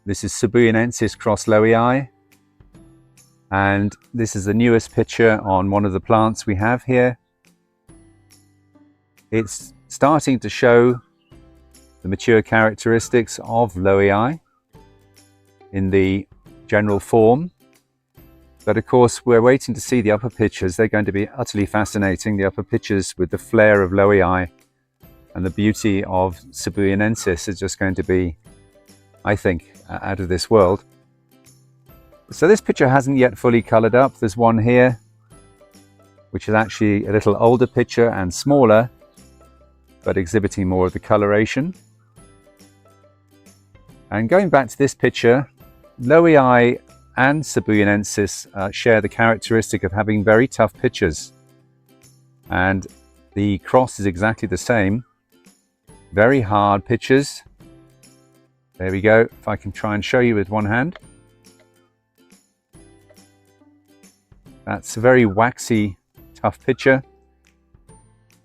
This is sibuyanensis cross lowii, and this is the newest picture on one of the plants we have here. It's starting to show the mature characteristics of lowii in the general form, but of course we're waiting to see the upper pictures. They're going to be utterly fascinating, the upper pictures with the flair of lowii and the beauty of sibuyanensis is just going to be, I think, out of this world. So this picture hasn't yet fully coloured up. There's one here which is actually a little older picture and smaller, but exhibiting more of the coloration. And going back to this picture, lowii and sibuyanensis share the characteristic of having very tough pitchers, and the cross is exactly the same. Very hard pitchers. There we go. If I can try and show you with one hand. That's a very waxy, tough pitcher.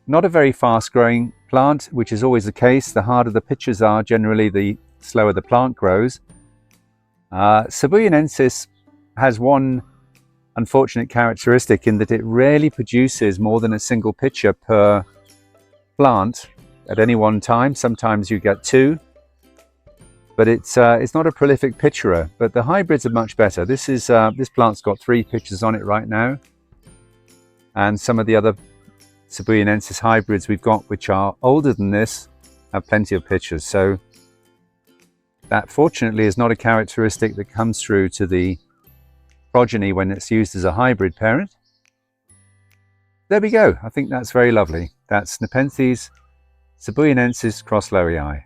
Not a very fast growing plant, which is always the case. The harder the pitchers are, generally the slower the plant grows. Sibuyanensis has one unfortunate characteristic in that it rarely produces more than a single pitcher per plant at any one time. Sometimes you get two, but it's not a prolific pitcherer. But the hybrids are much better. This plant's got 3 pitchers on it right now, and some of the other sibuyanensis hybrids we've got, which are older than this, have plenty of pitchers. So that fortunately is not a characteristic that comes through to the progeny when it's used as a hybrid parent. There we go. I think that's very lovely. That's Nepenthes sibuyanensis cross lowii.